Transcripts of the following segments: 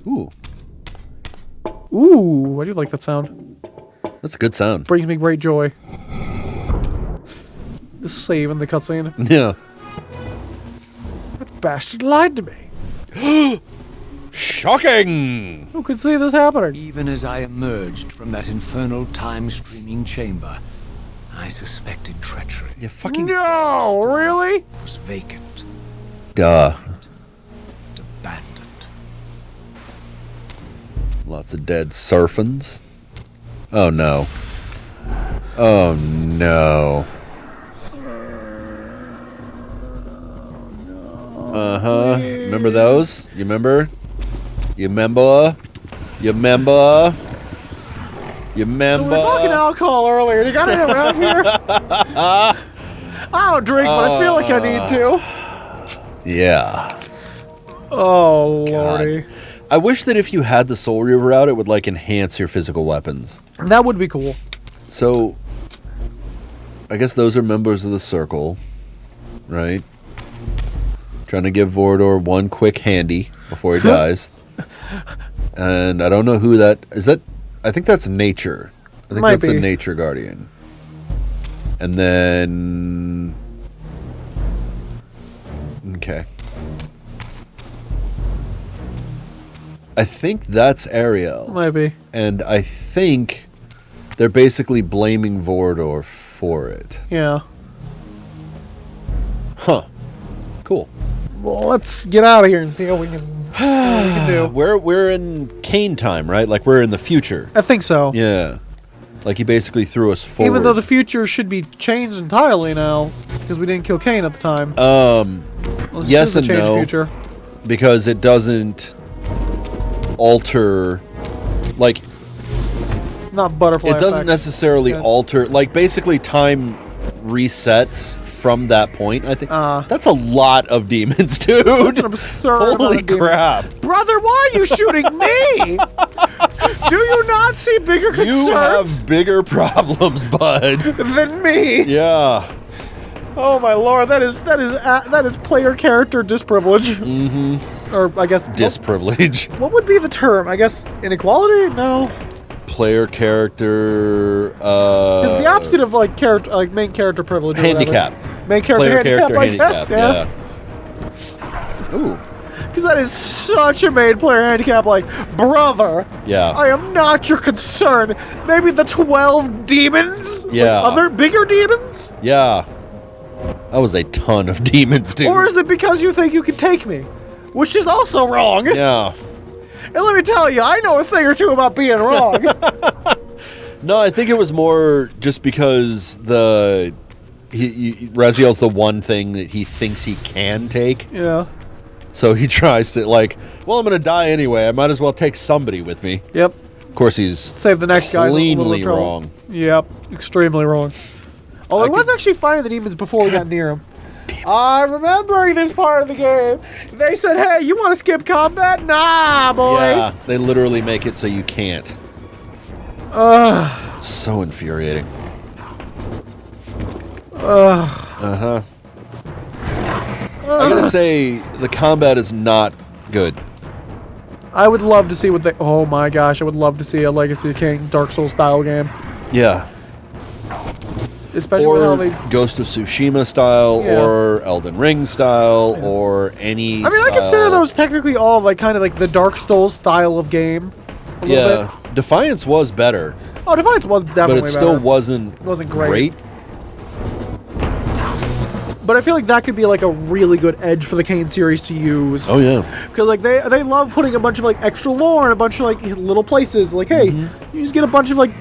Ooh. Ooh, I do like that sound. That's a good sound. Brings me great joy. The save in the cutscene. Yeah. That bastard lied to me. Shocking! Who could see this happening? Even as I emerged from that infernal time-streaming chamber, I suspected treachery. You fucking... No, really? It was vacant, Duh. abandoned. Lots of dead serpents. Oh, no. Oh, no. Uh-huh. Remember those? You remember? You remember? You remember? You remember? So we were talking alcohol earlier. You got it around here? I don't drink, but I feel like I need to. Yeah. Oh, lordy. I wish that if you had the Soul Reaver out, it would, like, enhance your physical weapons. That would be cool. So, I guess those are members of the Circle, right? Trying to give Vorador one quick handy before he dies. And I don't know who that... Is that... I think that's Nature. I think that's the Nature Guardian. And then... Okay. I think that's Ariel. Might be. And I think they're basically blaming Vorador for it. Yeah. Huh. Cool. Well, let's get out of here and see what we can do. We're in Kain time, right? Like we're in the future. I think so. Yeah. Like he basically threw us forward. Even though the future should be changed entirely now, because we didn't kill Kain at the time. Yes and no. Future. Because it doesn't alter, like... Not butterfly It doesn't effect. necessarily alter, like basically time resets from that point. I think that's a lot of demons, dude. That's an absurd Holy amount of crap. demons. Brother, why are you shooting me? Do you not see bigger concerns You have bigger problems, bud. than me? Yeah. Oh my lord, that is player character disprivilege. Mm-hmm. Or I guess disprivilege. What would be the term? I guess inequality? No. Player character. It's the opposite of like character, like main character privilege. Or handicap. Whatever. Main character handicap, I guess. Yeah. Ooh. Because that is such a main player handicap. Like, brother. Yeah. I am not your concern. Maybe the 12 demons. Yeah. Like other bigger demons. Yeah. That was a ton of demons, dude. Or is it because you think you can take me? Which is also wrong. Yeah. And let me tell you, I know a thing or two about being wrong. No, I think it was more just because Raziel's the one thing that he thinks he can take. Yeah. So he tries to, like, well, I'm going to die anyway. I might as well take somebody with me. Yep. Of course, he's save the next guy. Cleanly wrong. Yep. Extremely wrong. Oh, it was actually fighting the demons before we got near him. I'm remembering this part of the game. They said, hey, you want to skip combat? Nah, boy. Yeah, they literally make it so you can't. So infuriating. Uh-huh. I gotta say, the combat is not good. I would love to see what they... Oh my gosh, I would love to see a Legacy of Kain Dark Souls style game. Yeah. Especially or with how they... Ghost of Tsushima style, or Elden Ring style, or any I mean, I consider those technically all like kind of like the Dark Souls style of game. A little bit. Defiance was better. Oh, Defiance was definitely better. But it still wasn't great. But I feel like that could be like a really good edge for the Kain series to use. Oh yeah. Because like they love putting a bunch of like extra lore and a bunch of like little places. Like, hey, you just get a bunch of like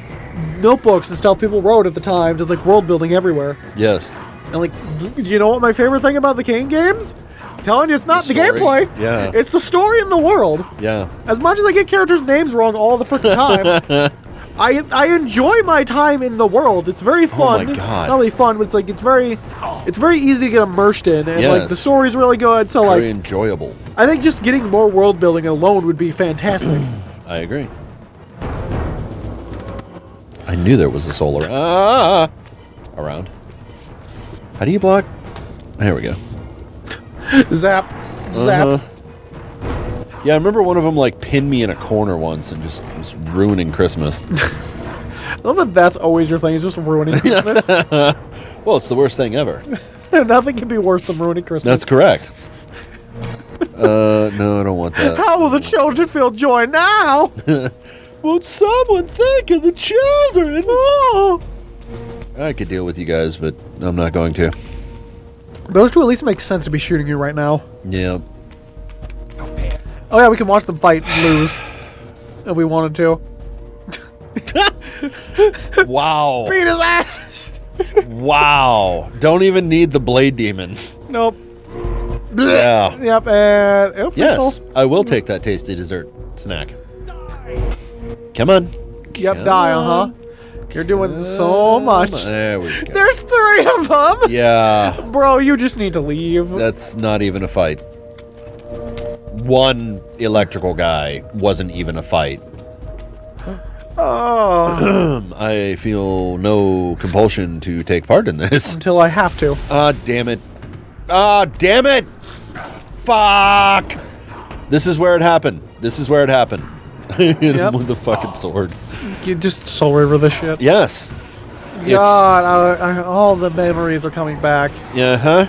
notebooks and stuff people wrote at the time, just like world building everywhere. Yes. And like, you know what my favorite thing about the Kain games? I'm telling you, it's not the gameplay. Yeah. It's the story and the world. Yeah. As much as I get characters' names wrong all the freaking time, I enjoy my time in the world. It's very fun. Oh my God. Not really fun, but it's like it's very easy to get immersed in, and like the story's really good. So very like enjoyable. I think just getting more world building alone would be fantastic. I agree. I knew there was a soul around. How do you block? There we go. Zap. Zap. Uh-huh. Yeah, I remember one of them like pinned me in a corner once and just was ruining Christmas. I love that that's always your thing, is just ruining Christmas. Well, it's the worst thing ever. Nothing can be worse than ruining Christmas. That's correct. No, I don't want that. How will the children feel joy now? Won't someone think of the children? Oh. I could deal with you guys, but I'm not going to. Those two at least make sense to be shooting you right now. Yeah. Oh yeah, we can watch them fight and lose if we wanted to. Wow. Beat his ass! Wow. Don't even need the blade demon. Nope. Yeah. Yep, and official. Yes, I will take that tasty dessert snack. Come on. Yep, Come die, on. You're doing so much. There we go. There's 3 of them! Yeah. Bro, you just need to leave. That's not even a fight. One electrical guy wasn't even a fight. Oh. I feel no compulsion to take part in this. Until I have to. Ah, damn it. Ah, damn it! Fuck! This is where it happened. This is where it happened. Hit him with the fucking sword. You just Soul River this shit. Yes. God, all the memories are coming back. Yeah, huh?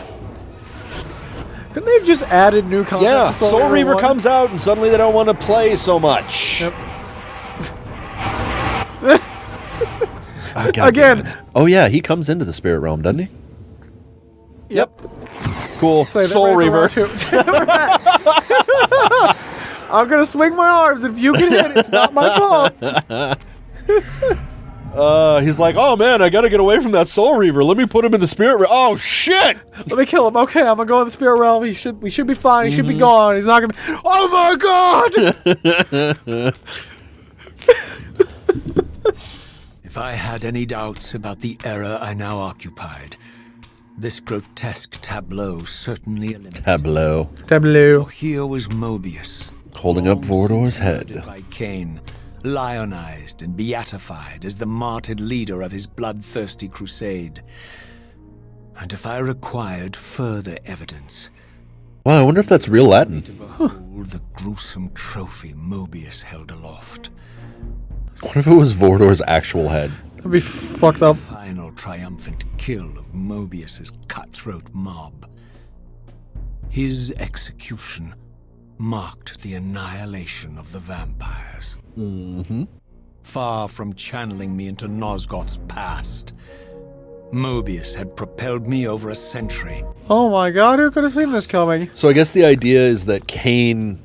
Couldn't they have just added new content? Yeah, to Soul Reaver 1? comes out and suddenly they don't want to play so much. Yep. Oh, God Again. damn it. Oh, yeah, he comes into the spirit realm, doesn't he? Yep. Cool. Play that Soul right for Reaver. round 2. I'm gonna swing my arms. If you can hit it, it's not my fault. He's like, oh man, I gotta get away from that Soul Reaver. Let me put him in the spirit realm. Oh shit! Let me kill him. Okay, I'm gonna go in the spirit realm. We should be fine. He should be gone. He's not gonna be. Oh my god! If I had any doubts about the era I now occupied, this grotesque tableau certainly eliminated. Tableau. Tableau. Here was Mobius, Holding up Vordor's surrounded head. by Kain, lionized and beatified as the martyred leader of his bloodthirsty crusade. And if I required further evidence, Wow, I wonder if that's real Latin. to behold the gruesome trophy Mobius held aloft, What if it was Vordor's actual head? That'd be fucked up. final triumphant kill of Mobius's cutthroat mob. His execution marked the annihilation of the vampires. Mm-hmm. Far from channeling me into Nosgoth's past, Mobius had propelled me over a century. Oh my god, who could have seen this coming? So I guess the idea is that Kain,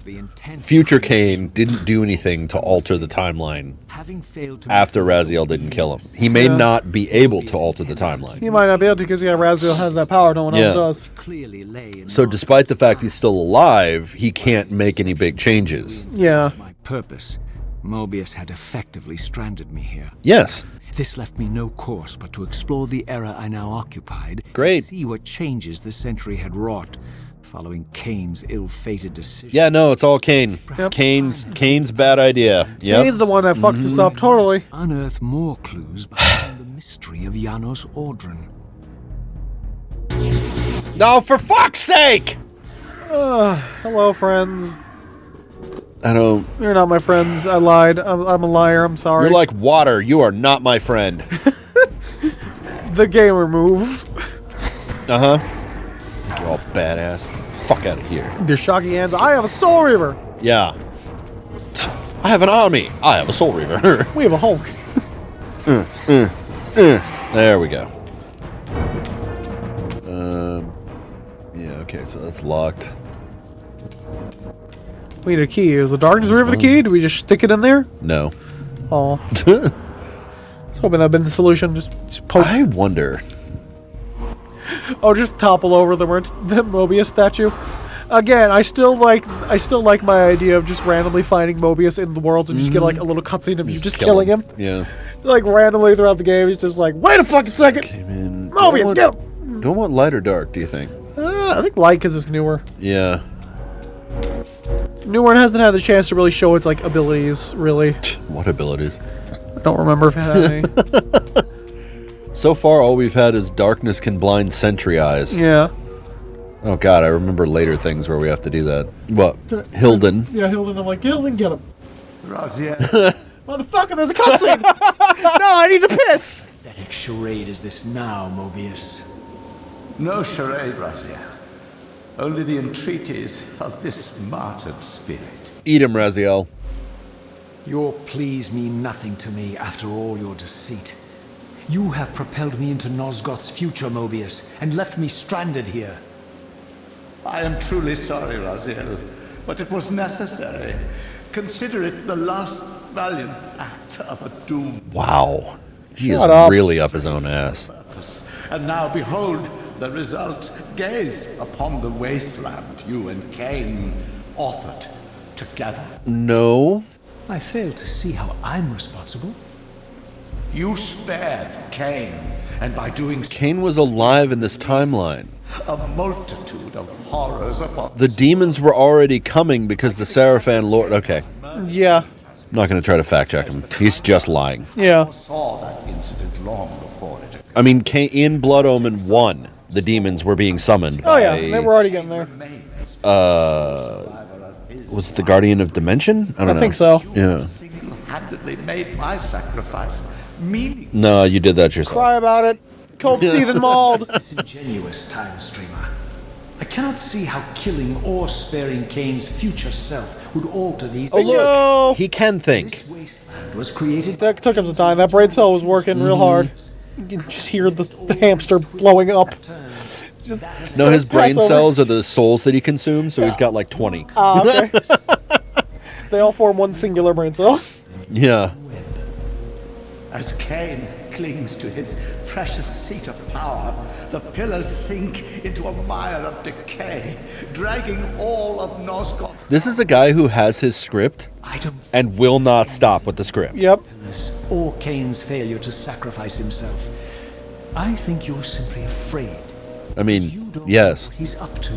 The intent future Kain, didn't do anything to alter the timeline having failed to after Raziel didn't kill him. He may not be able to alter the timeline. He might not be able to because Raziel has that power no one Yeah. else does. clearly lay in So despite the fact he's still alive, he can't make any big changes. Yeah. my purpose, Mobius had effectively stranded me here. Yes. This left me no course but to explore the era I now occupied. Great. See what changes the century had wrought, following Kain's ill-fated decision. Yeah, no, it's all Kain. Yep. Kain's bad idea. He's Yep. the one that fucked this up totally. Unearth more clues behind the mystery of Janos Audron. No, for fuck's sake! Hello, friends. I don't... You're not my friends. I lied. I'm a liar. I'm sorry. You're like water. You are not my friend. the gamer move. Uh-huh. You're all badass. Fuck out of here. The shocky hands. I have a Soul Reaver. Yeah. I have an army. I have a Soul Reaver. We have a Hulk. There we go. Yeah, okay, so that's locked. We need a key. Is the Darkness River the key? Do we just stick it in there? No. Oh. I was hoping that'd been the solution. Just poke. I wonder. Oh, just topple over the Mobius statue. Again, I still like my idea of just randomly finding Mobius in the world and just get like a little cutscene of you just kill killing him. Yeah. Like randomly throughout the game, he's just like, wait a fucking second, Came in. Mobius, get him. Don't want light or dark, do you think? I think light because it's newer. Yeah. Newer and hasn't had the chance to really show its like abilities. Really, What abilities? I don't remember if it had any. So far, all we've had is darkness can blind sentry eyes. Yeah. Oh god, I remember later things where we have to do that. What? Hilden. Yeah, Hilden. I'm like, Hilden, get him. Raziel, Motherfucker, there's a cutscene. No, I need to piss. Pathetic charade is this now, Mobius? no charade, Raziel. Only the entreaties of this martyred spirit. Eat him, Raziel. Your pleas mean nothing to me after all your deceit. You have propelled me into Nosgoth's future, Mobius, and left me stranded here. I am truly sorry, Raziel, but it was necessary. Consider it the last valiant act of a doom. Wow. He Shut is up. really up his own ass. Purpose. And now behold the result. Gaze upon the wasteland you and Kain authored together. No. I fail to see how I'm responsible. You spared Kain, and by doing so, Kain was alive in this timeline. a multitude of horrors upon The demons were already coming because the Seraphan Lord... Okay. Yeah. I'm not going to try to fact check him. He's just lying. Yeah. saw that incident long before it. I mean, in Blood Omen 1, the demons were being summoned Oh, by... yeah. They were already getting there. Was it the Guardian of Dimension? I don't know. I think so. Yeah. Single-handedly made my sacrifice meaning. No, you did that yourself. Cry about it. Cold, seething, mauled. Disingenuous time streamer. I cannot see how killing or sparing Kain's future self would alter these. Oh, look. Yo. He can think. This wasteland was created. That took him some time. That brain cell was working real hard. You can just hear the hamster blowing up. Just No, his brain pass over. cells are the souls that he consumes, so he's got like 20. Okay. They all form one singular brain cell. Yeah. As Kain clings to his precious seat of power, the pillars sink into a mire of decay, dragging all of Nosgoth. This is a guy who has his script I don't and will not stop with the script. Yep. this or Kain's failure to sacrifice himself. I think you're simply afraid. I You mean, don't yes. know what he's up to.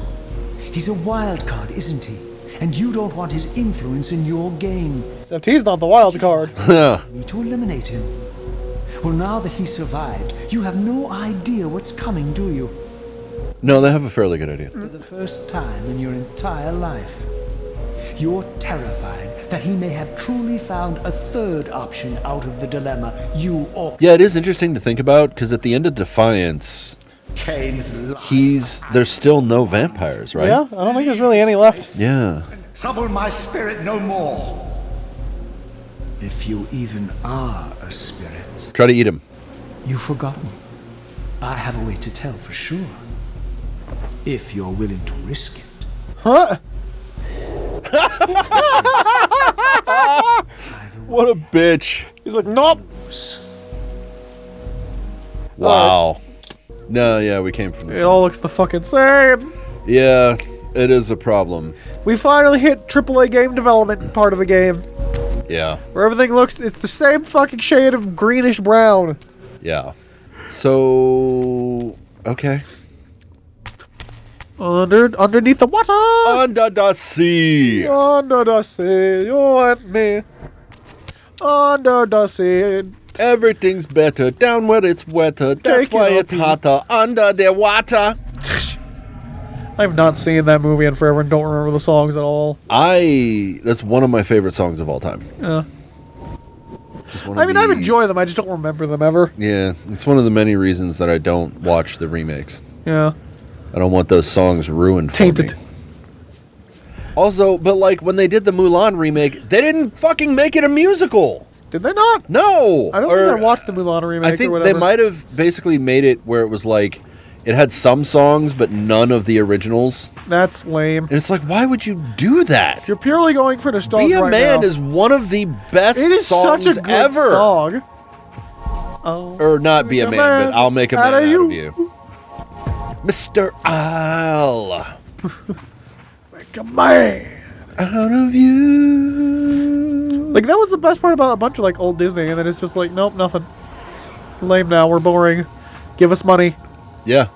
He's a wild card, isn't he? And you don't want his influence in your game. Except he's not the wild card. Need to eliminate him. Well, now that he survived, you have no idea what's coming, do you? No, they have a fairly good idea. For the first time in your entire life, you're terrified that he may have truly found a third option out of the dilemma you or Yeah, it is interesting to think about, because at the end of Defiance, Kain's life there's still no vampires, right? Yeah, I don't think there's really any left. Yeah. trouble my spirit no more. if you even are a spirit. Try to eat him. You've forgotten. I have a way to tell for sure. If you're willing to risk it. Huh? What a bitch. He's like, nope. Wow. No, yeah, we came from this. It all looks the fucking same. Yeah, it is a problem. We finally hit AAA game development part of the game. Yeah. Where everything looks, it's the same fucking shade of greenish brown. Yeah. So, okay. Underneath the water. Under the sea. Under the sea, you and me. Under the sea. Everything's better down where it's wetter. That's Take why it it's up, hotter under the water. I've not seen that movie in forever and don't remember the songs at all. That's one of my favorite songs of all time. Yeah. Just one I of mean, the- I enjoy them. I just don't remember them ever. Yeah, it's one of the many reasons that I don't watch the remakes. Yeah. I don't want those songs ruined for Tainted. me. Also, but like when they did the Mulan remake, they didn't fucking make it a musical. Did they not? No. I don't think I watched the Mulan remake I think or they whatever. might have basically made it where it was like it had some songs but none of the originals. That's lame. And it's like, why would you do that? You're purely going for nostalgia Be a right Man now. is one of the best It is songs such a good ever. song. Oh, Or not Be a Man, but I'll make a man out of you. Mr. I'll make a man out of you. Like, that was the best part about a bunch of, like, old Disney, and then it's just like, nope, nothing. Lame now, we're boring. Give us money. Yeah.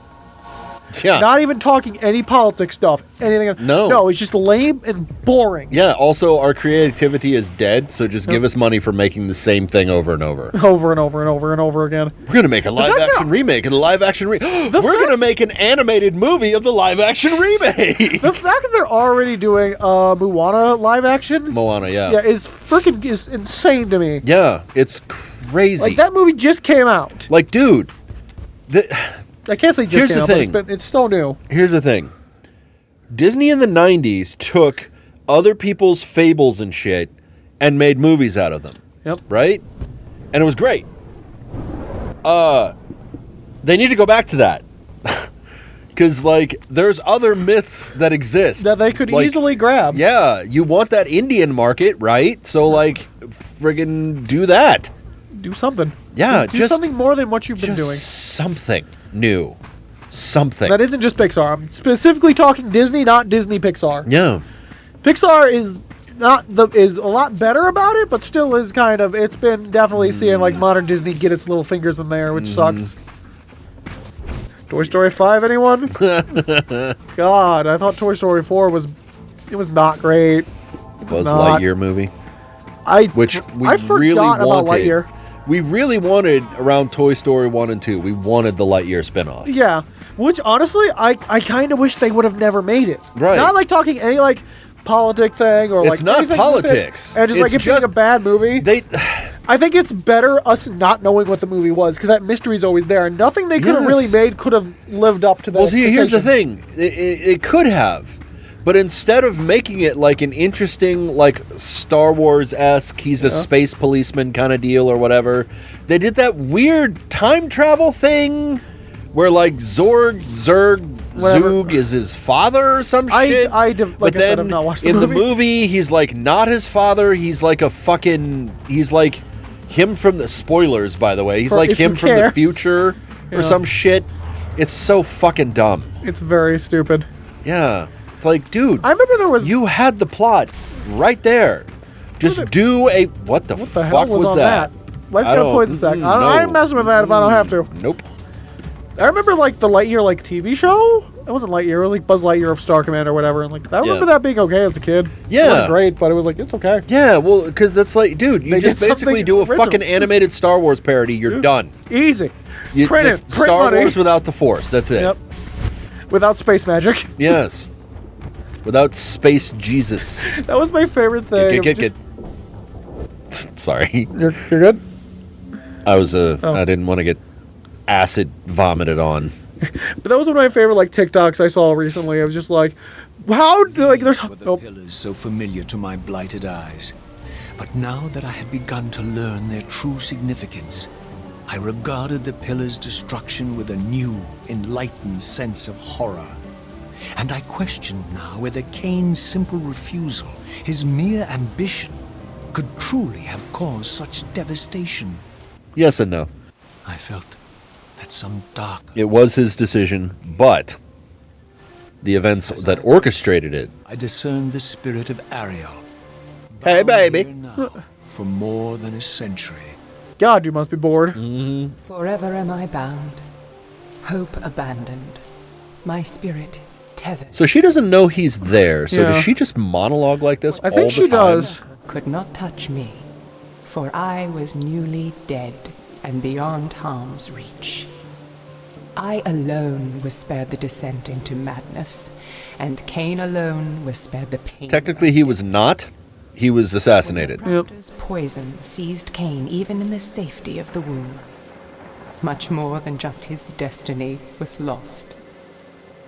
Yeah. Not even talking any politics stuff, anything. No, it's just lame and boring. Yeah, also, our creativity is dead, so just give us money for making the same thing over and over. Over and over and over and over again. We're going to make a live-action remake of the live-action remake. We're going to make an animated movie of the live-action remake. The fact that they're already doing Moana live-action... Moana, yeah. Yeah, is insane to me. Yeah, it's crazy. Like, that movie just came out. Like, dude... I can't say just came out, thing. but it's still new. Here's the thing. Disney in the 90s took other people's fables and shit and made movies out of them. Yep. Right? And it was great. They need to go back to that. Because, like, there's other myths that exist. That they could easily grab. Yeah, you want that Indian market, right? So, like, friggin' do that. Do something. Yeah, do something more than what you've been doing. Something new. Something. That isn't just Pixar. I'm specifically talking Disney, not Disney Pixar. Yeah. Pixar is a lot better about it, but still is kind of, it's been definitely seeing like modern Disney get its little fingers in there, which sucks. Toy Story 5, anyone? God, I thought Toy Story 4 was not great. Buzz Lightyear movie. I forgot really about Lightyear. We really wanted around Toy Story 1 and 2. We wanted the Lightyear spinoff. Yeah, which honestly, I kind of wish they would have never made it. Right. Not like talking any like politic thing or like it's not anything politics. And just like it being a bad movie. I think it's better us not knowing what the movie was because that mystery is always there, and nothing they could have really made could have lived up to that. Well, see, here's the thing: it could have. But instead of making it like an interesting, like Star Wars-esque, he's a space policeman kind of deal or whatever, they did that weird time travel thing where like Zurg is his father or some shit. But I said, I've not watched the movie. In the movie, he's like not his father. He's like he's like him from the spoilers, by the way. He's like him from the future or some shit. It's so fucking dumb. It's very stupid. Yeah. It's like, dude, I remember you had the plot right there. Just do a what the fuck was on that? Life's gonna poison sack. I ain't messing with that if I don't have to. Nope. I remember like the Lightyear like TV show. It wasn't Lightyear. It was like Buzz Lightyear of Star Command or whatever. And like I remember that being okay as a kid. Yeah, it wasn't great, but it was like it's okay. Yeah, well, because that's like, dude, you just basically do a fucking animated Star Wars parody. You're done. Easy. Print Star Wars without the Force. That's it. Yep. Without space magic. Yes. Without space Jesus. That was my favorite thing. Sorry. You're good? I didn't want to get acid vomited on. But that was one of my favorite like TikToks I saw recently. I was just like, how like there's the pillars so familiar to my blighted eyes. But now that I had begun to learn their true significance, I regarded the pillars' destruction with a new, enlightened sense of horror. And I questioned now whether Kain's simple refusal, his mere ambition, could truly have caused such devastation. Yes and no. I felt that some dark... It was his decision, but the events that orchestrated it... I discerned the spirit of Ariel. Hey, baby. Now, for more than a century. God, you must be bored. Mm-hmm. Forever am I bound, hope abandoned, my spirit tethered. So she doesn't know he's there, so does she just monologue like this all the time? I think she does. Could not touch me, for I was newly dead and beyond harm's reach. I alone was spared the descent into madness, and Kain alone was spared the pain. Technically, he was not. He was assassinated. The raptor's poison seized Kain even in the safety of the womb. Much more than just his destiny was lost.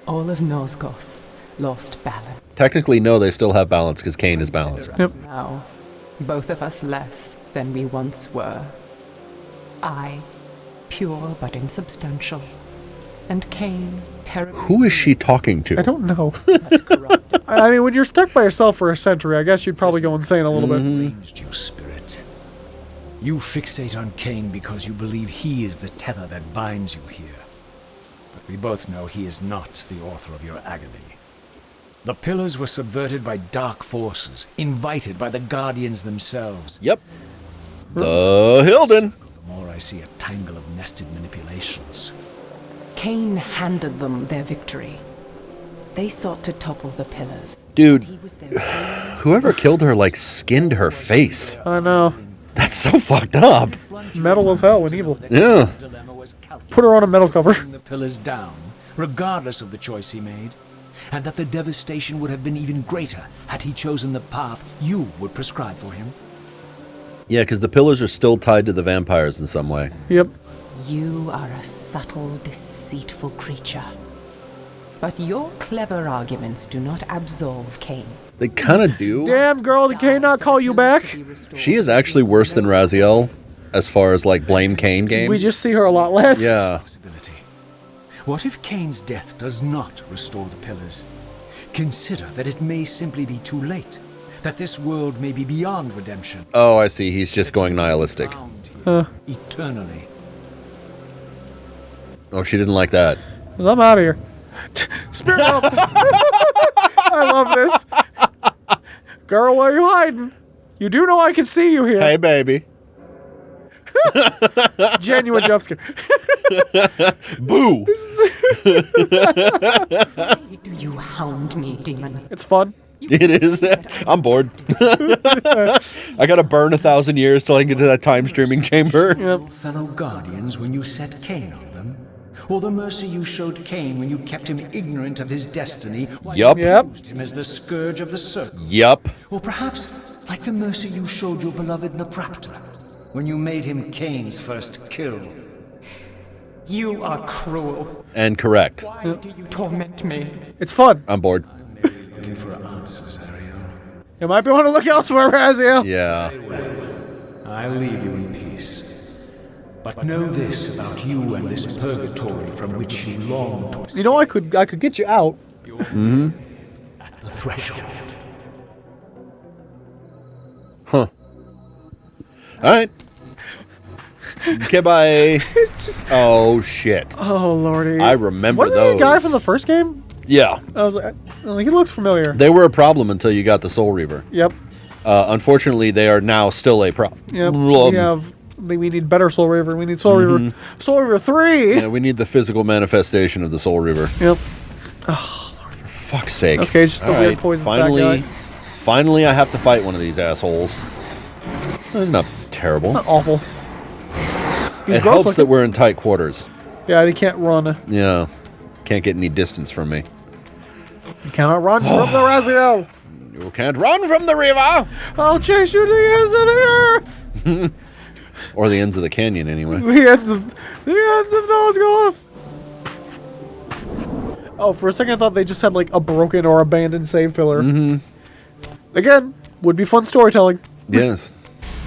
All of Nosgoth lost balance. Technically, no, they still have balance because Kain is balanced. Now, both of us less than we once were. I, pure but insubstantial, and Kain, terrible. Who is she talking to? I don't know. I mean, when you're stuck by yourself for a century, I guess you'd probably go insane a little bit. You spirit. You fixate on Kain because you believe he is the tether that binds you here. But we both know he is not the author of your agony. The pillars were subverted by dark forces, invited by the Guardians themselves. Yep. The Hilden. The more I see a tangle of nested manipulations. Kain handed them their victory. They sought to topple the pillars. Dude, He was their whoever killed her, like, skinned her face. I know. That's so fucked up. Metal as hell and evil. Yeah. His dilemma was calculated. Put her on a metal cover. Bring the pillars down, regardless of the choice he made, and that the devastation would have been even greater had he chosen the path you would prescribe for him. Yeah, because the pillars are still tied to the vampires in some way. Yep. You are a subtle, deceitful creature. But your clever arguments do not absolve Kain. They kind of do. Damn, girl, did Kain not call you back? She is actually worse than Raziel as far as, like, blame Kain game. We just see her a lot less. Yeah. Possibility. What if Kain's death does not restore the pillars? Consider that it may simply be too late. That this world may be beyond redemption. Oh, I see. He's just going nihilistic. Bound here eternally. Oh, she didn't like that. I'm out of here. Spirit up. I love this. Girl, where are you hiding? You do know I can see you here. Hey, baby. Genuine jump scare. Boo! Why do you hound me, demon? It's fun. It is. I'm bored. I gotta burn 1,000 years till I can get to that time streaming chamber. Yep. Fellow guardians when you set Kain on them? Or the mercy you showed Kain when you kept him ignorant of his destiny while Yup. you Yep. used him as the scourge of the circle? Yup. Or perhaps like the mercy you showed your beloved Naprapta when you made him Kain's first kill? You are cruel. And correct. Why do you torment me? It's fun. I'm bored. Looking for answers, Ariel. You might be want to look elsewhere, Raziel. Yeah. I leave you in peace. But know this about you and this purgatory from which you long to You know, I could get you out. at the threshold. Huh. Alright. Okay, bye. It's just. Oh, shit. Oh lordy. I remember Wasn't he a guy those. from the first game? Yeah. I was like, he looks familiar. They were a problem until you got the Soul Reaver. Yep. Unfortunately, they are now still a problem. Yep. We need better Soul Reaver. We need Soul Reaver. Soul Reaver 3. Yeah, we need the physical manifestation of the Soul Reaver. Yep. For fuck's sake. Okay, it's just the All weird poison sac finally, guy. finally, I have to fight one of these assholes. He's not terrible. Not awful. He's It gross helps that looking. we're in tight quarters. Yeah, he can't run. Yeah. Can't get any distance from me. You cannot run from the Raziel. You can't run from the river! I'll chase you to the ends of the earth. Or the ends of the canyon, anyway. The ends of Nosgoth. Oh, for a second I thought they just had like a broken or abandoned save pillar. Again, would be fun storytelling Yes.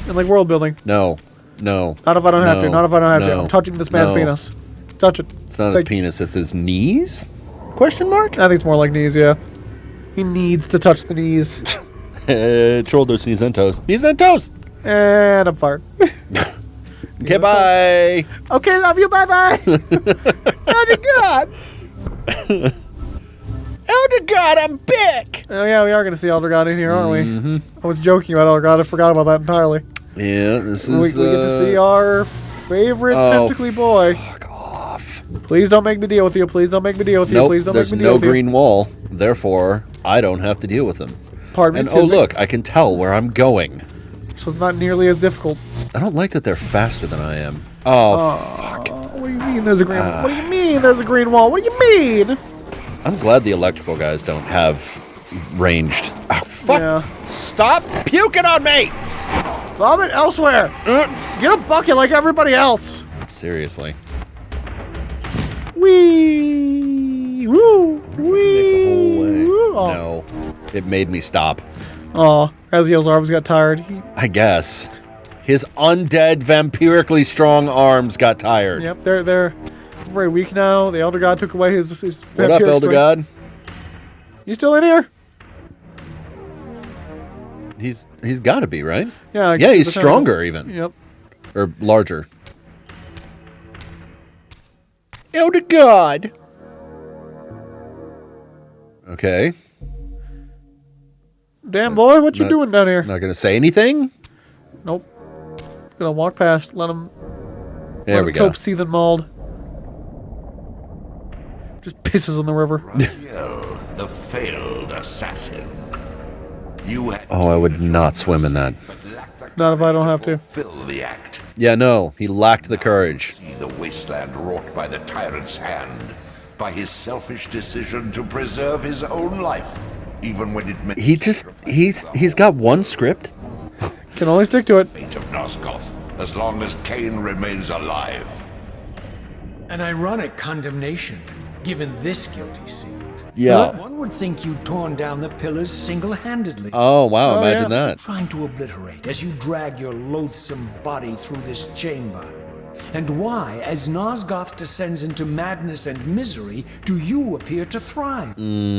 and like world building. No. No. Not if I don't have to. No. Not if I don't have to. No. I'm touching this man's No. penis. Touch it. It's not his Like, penis, it's his knees? Question mark? I think it's more like knees. Yeah. He needs to touch the knees. Shoulders, knees, and toes. Knees and toes! And I'm fired. Okay, bye! Okay, love you. Bye bye. Oh dear God. Oh, dear God, I'm back! Oh yeah, we are going to see Elder God in here, aren't we? I was joking about Elder God. I forgot about that entirely. Yeah, this We is. get to see our favorite oh, tentacly boy. Fuck off. Please don't make me deal with you. Please don't make me deal with you. Nope, Please don't there's make me deal no with green wall, therefore, I don't have to deal with them. you. Pardon me. And oh, excuse me. look, I can tell where I'm going. So it's not nearly as difficult. I don't like that they're faster than I am. Oh, fuck. What do you mean there's a green wall? What do you mean there's a green wall? What do you mean? I'm glad the electrical guys don't have ranged. Oh, fuck. Yeah. Stop puking on me! Vomit elsewhere. Get a bucket like everybody else. Seriously. Wee. Woo. Wee. The whole way. Woo. Oh. No. It made me stop. Oh, Raziel's arms got tired. I guess. His undead, vampirically strong arms got tired. Yep, they're very weak now. The Elder God took away his What up, vampiric Elder strength. God? You still in here? He's got to be, right? Yeah. I can Yeah, see he's the tentacle. stronger even. Yep. Or larger. Elder God. Okay. Damn boy, what you Not- doing down here? Not going to say anything? Nope. Gonna walk past. Let him. There we go. Cope seething mauled. Just pisses in the river. Raziel, the failed assassin. You had Oh, I would not swim in that. but lacked the Not if I don't have to. fulfill the act. Yeah, no, he lacked the courage. See the wasteland wrought by the tyrant's hand, by his selfish decision to preserve his own life, even when it meant He's got one script. Can only stick to it. fate of Nosgoth, as long as Kain remains alive. An ironic condemnation, given this guilty scene. Yeah. One would think you'd torn down the pillars single-handedly. Oh, wow, Oh, imagine yeah. that. Trying to obliterate as you drag your loathsome body through this chamber. And why, as Nosgoth descends into madness and misery, do you appear to thrive?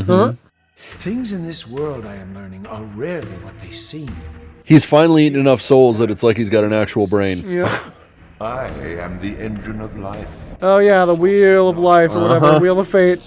Huh? Things in this world, I am learning, are rarely what they seem. He's finally eaten enough souls that it's like he's got an actual brain. Yeah. I am the engine of life. Oh yeah, the wheel of life or whatever. Wheel of fate.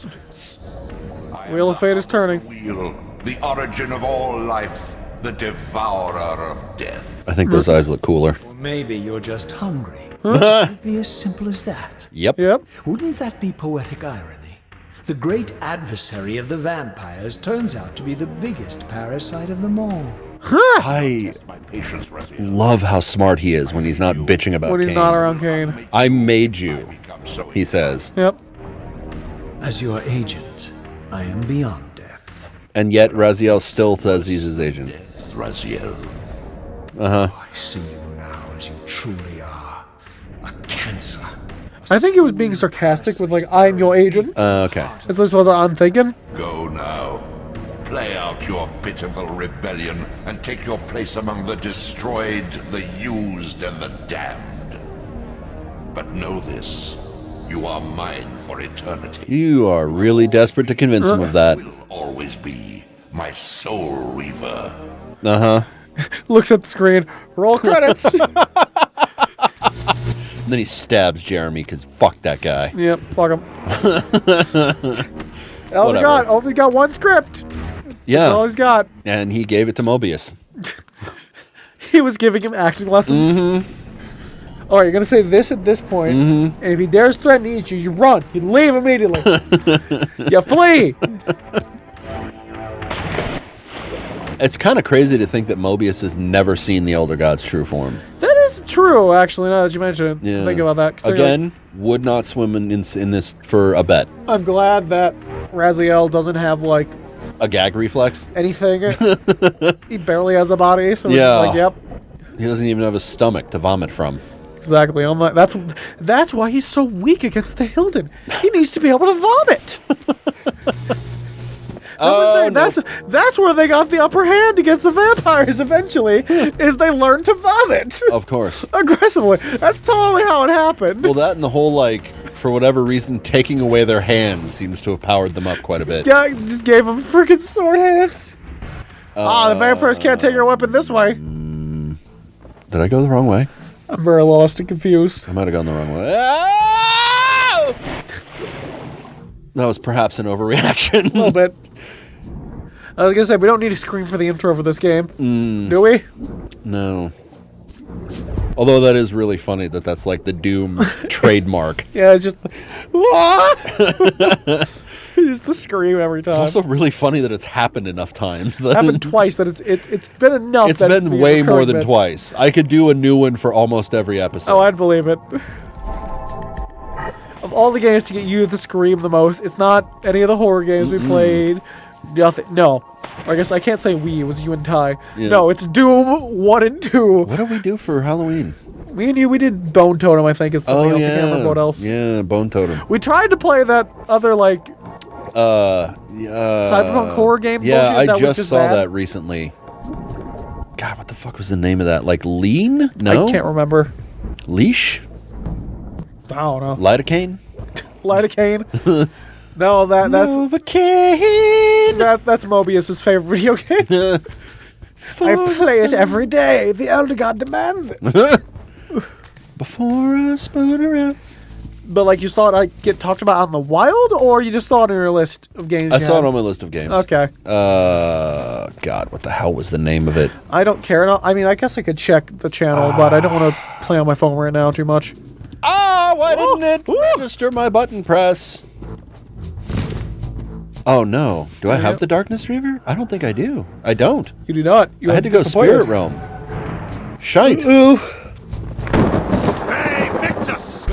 Wheel of fate is turning. Wheel, the origin of all life, the devourer of death. I think those eyes look cooler. Or maybe you're just hungry. It'd be as simple as that. Yep. Yep. Wouldn't that be poetic irony? The great adversary of the vampires turns out to be the biggest parasite of them all. I My patience, Raziel. love how smart he is when he's not bitching about When he's Kain. not around Kain. I made you, Become so he says. Yep. As your agent, I am beyond death. And yet Raziel still says he's his agent. Raziel. I see you now as you truly are. A cancer. I think he was being sarcastic with like, I'm your agent. Okay. Is this what I'm thinking? Go now. Play out your pitiful rebellion and take your place among the destroyed, the used, and the damned. But know this. You are mine for eternity. You are really desperate to convince him of that. Will always be my soul reaver. Uh-huh. Looks at the screen. Roll credits. And then he stabs Jeremy because fuck that guy. Yep. Fuck him. Whatever. Only got one script. That's all Yeah. he's got. And he gave it to Mobius. He was giving him acting lessons. All right, you're gonna say this at this point, and if he dares threaten to eat you, you run. You leave immediately. You flee. It's kind of crazy to think that Mobius has never seen the Elder God's true form. That is true, actually. Now that you mention it, Yeah. think about that. Considering, Again, would not swim in this for a bet. I'm glad that Raziel doesn't have like A gag reflex? anything. He barely has a body, so it's Yeah. just like, yep, He doesn't even have a stomach to vomit from. exactly. I'm like, that's why he's so weak against the Hilden. He needs to be able to vomit. Oh, no. That's where they got the upper hand against the vampires. Eventually, is they learned to vomit Of course. aggressively. That's totally how it happened. Well, that and the whole, like, for whatever reason, taking away their hands seems to have powered them up quite a bit. Guy just gave him freaking sword hands. The vampires can't take your weapon this way. Did I go the wrong way? I'm very lost and confused. I might have gone the wrong way. Oh! That was perhaps an overreaction. A little bit. I was gonna say, we don't need to scream for the intro for this game, do we? No. Although that is really funny that that's like the Doom trademark. Yeah, it's just just the scream every time. It's also really funny that it's happened enough times. That happened twice that it's been enough. It's that been a way more recurring than bit. twice. I could do a new one for almost every episode. Oh, I'd believe it. Of all the games to get you to scream the most, it's not any of the horror games we played. Nothing. No. Or I guess I can't say we. It was you and Ty. Yeah. No, it's Doom 1 and 2. What did we do for Halloween? Me and you, we did Bone Totem, I think. It's something else. I can't remember what else. Yeah, Bone Totem. We tried to play that other, like, cyberpunk horror game. Yeah, bullshit that I was just saw bad. that recently. God, what the fuck was the name of that? Like Lean? No? I can't remember. Leash? I don't know. Lidocaine? Lidocaine. No, that's Novocaine! that's Mobius's favorite video game. I play it every day. The Elder God demands it. Before I spun around. But like you saw it like get talked about on the wild, or you just saw it in your list of games? I you saw had? it on my list of games. Okay. God, what the hell was the name of it? I don't care. No, I mean, I guess I could check the channel, but I don't want to play on my phone right now too much. Ah, why didn't it register my button press? Oh no. Do I have the Darkness Reaver? I don't think I do. I don't. You do not. You I had to go Spirit Realm. Shite. Hey, Victus!